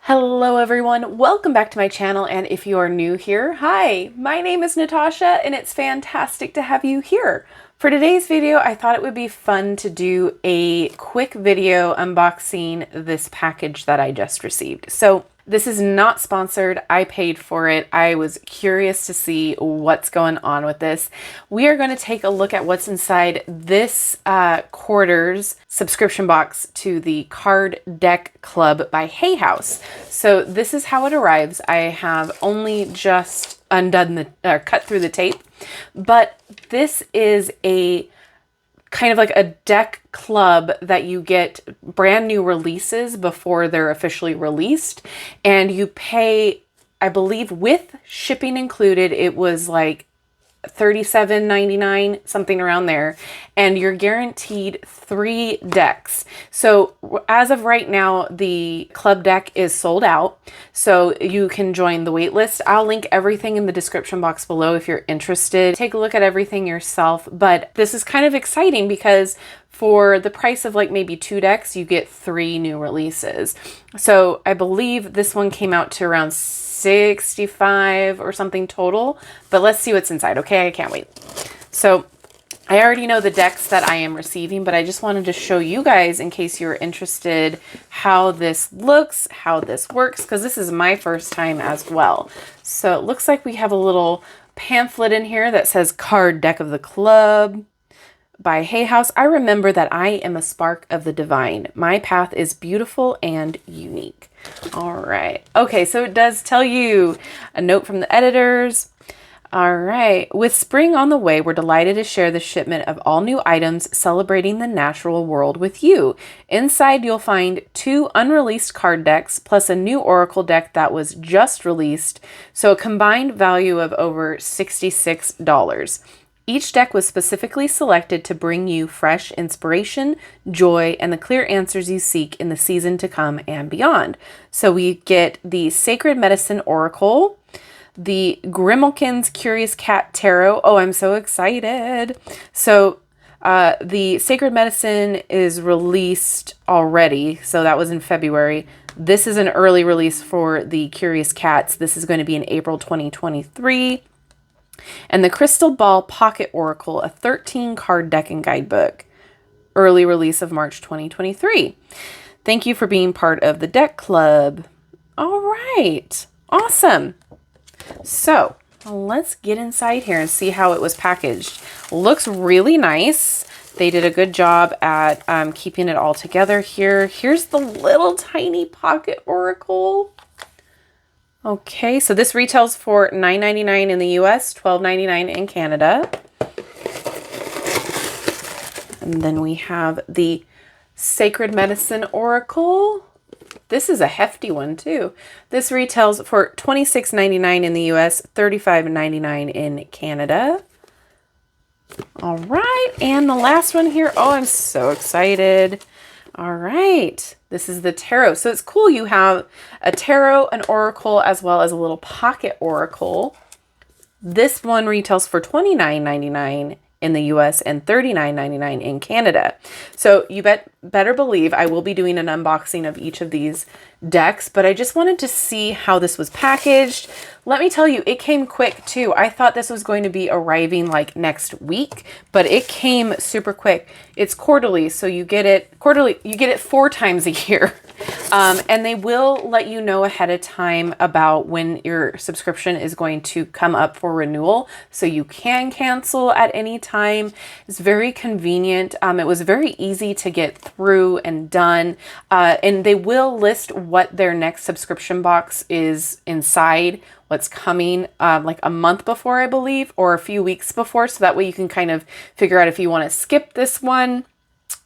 Hello everyone, welcome back to my channel, and if you are new here, hi, my name is Natasha and it's fantastic to have you here. For today's video, I thought it would be fun to do a quick video unboxing this package that I just received. So this is not sponsored, I paid for it. I was curious to see what's going on with this. We are going to take a look at what's inside this quarter's subscription box to the Card Deck Club by Hay House. So this is how it arrives. I have only just undone the cut through the tape, but this is a kind of like a deck club that you get brand new releases before they're officially released, and you pay, I believe with shipping included, it was like $37.99, something around there, and you're guaranteed 3 decks. So as of right now, the club deck is sold out, so you can join the wait list. I'll link everything in the description box below if you're interested. Take a look at everything yourself, but this is kind of exciting because for the price of like maybe 2 decks, you get 3 new releases. So I believe this one came out to around 65 or something total, but let's see what's inside. Okay, I can't wait. So I already know the decks that I am receiving, but I just wanted to show you guys, in case you're interested, how this looks, how this works, because this is my first time as well. So it looks like we have a little pamphlet in here that says Card Deck of the Club by Hay House. I remember that I am a spark of the divine. My path is beautiful and unique. All right. Okay, so it does tell you a note from the editors. All right. With spring on the way, we're delighted to share the shipment of all new items celebrating the natural world with you. Inside, you'll find 2 unreleased card decks plus a new Oracle deck that was just released. So a combined value of over $66. Each deck was specifically selected to bring you fresh inspiration, joy, and the clear answers you seek in the season to come and beyond. So we get the Sacred Medicine Oracle, the Grimalkin's Curious Cat Tarot. Oh, I'm so excited. So the Sacred Medicine is released already, so that was in February. This is an early release for the Curious Cats. This is going to be in April 2023. And the Crystal Ball Pocket Oracle, a 13 card deck and guidebook, early release of March 2023. Thank you for being part of the deck club. All right, awesome. So let's get inside here and see how it was packaged. Looks really nice. They did a good job at keeping it all together here. Here's the little tiny pocket oracle. Okay, so this retails for $9.99 in the US, $12.99 in Canada. And then we have the Sacred Medicine Oracle. This is a hefty one too. This retails for $26.99 in the US, $35.99 in Canada. All right, and the last one here. Oh, I'm so excited. All right, this is the tarot. So it's cool. You have a tarot, an oracle, as well as a little pocket oracle. This one retails for $29.99 in the US and $39.99 in Canada. So you better believe I will be doing an unboxing of each of these decks, but I just wanted to see how this was packaged. Let me tell you, it came quick too. I thought this was going to be arriving like next week, but it came super quick. It's quarterly, so you get it quarterly. You get it 4 times a year. And they will let you know ahead of time about when your subscription is going to come up for renewal, so you can cancel at any time. It's very convenient. It was very easy to get through and done. And they will list what their next subscription box is inside, what's coming like a month before, I believe, or a few weeks before. So that way you can kind of figure out if you want to skip this one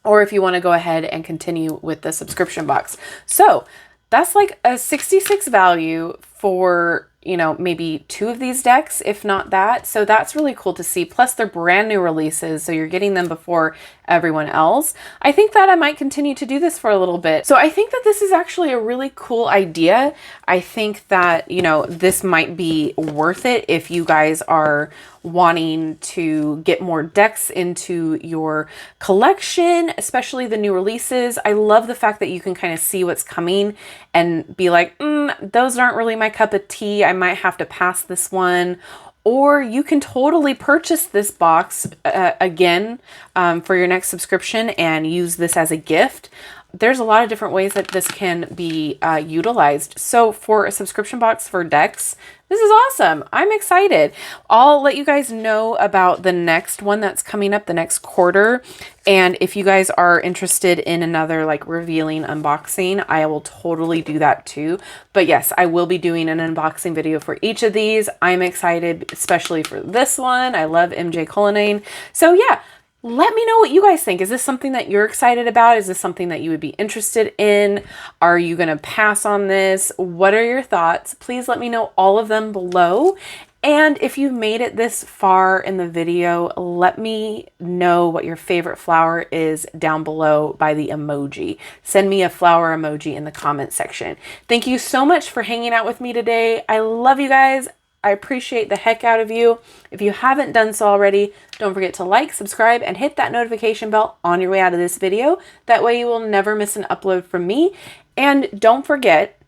or if you want to go ahead and continue with the subscription box. So that's like a 66 value for, you know, maybe 2 of these decks, if not that. So that's really cool to see. Plus they're brand new releases, so you're getting them before everyone else, I think that I might continue to do this for a little bit. So I think that this is actually a really cool idea. I think that, you know, this might be worth it if you guys are wanting to get more decks into your collection, especially the new releases. I love the fact that you can kind of see what's coming and be like, those aren't really my cup of tea. I might have to pass this one. Or you can totally purchase this box again for your next subscription and use this as a gift. There's a lot of different ways that this can be utilized. So for a subscription box for decks, this is awesome. I'm excited. I'll let you guys know about the next one that's coming up the next quarter. And if you guys are interested in another like revealing unboxing, I will totally do that too. But yes, I will be doing an unboxing video for each of these. I'm excited, especially for this one. I love MJ Cullinane. So yeah, let me know what you guys think. Is this something that you're excited about? Is this something that you would be interested in? Are you going to pass on this? What are your thoughts? Please let me know all of them below. And if you made it this far in the video, let me know what your favorite flower is down below by the emoji. Send me a flower emoji in the comment section. Thank you so much for hanging out with me today. I love you guys. I appreciate the heck out of you. If you haven't done so already, don't forget to like, subscribe, and hit that notification bell on your way out of this video. That way you will never miss an upload from me. And don't forget,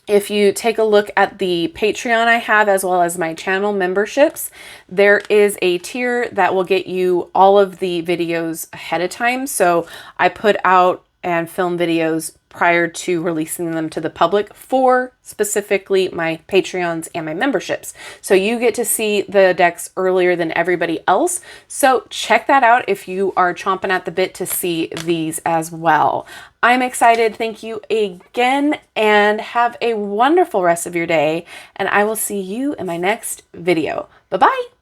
if you take a look at the Patreon I have, as well as my channel memberships, there is a tier that will get you all of the videos ahead of time. So I put out and film videos prior to releasing them to the public for specifically my Patreons and my memberships. So you get to see the decks earlier than everybody else. So check that out if you are chomping at the bit to see these as well. I'm excited. Thank you again and have a wonderful rest of your day. And I will see you in my next video. Bye-bye.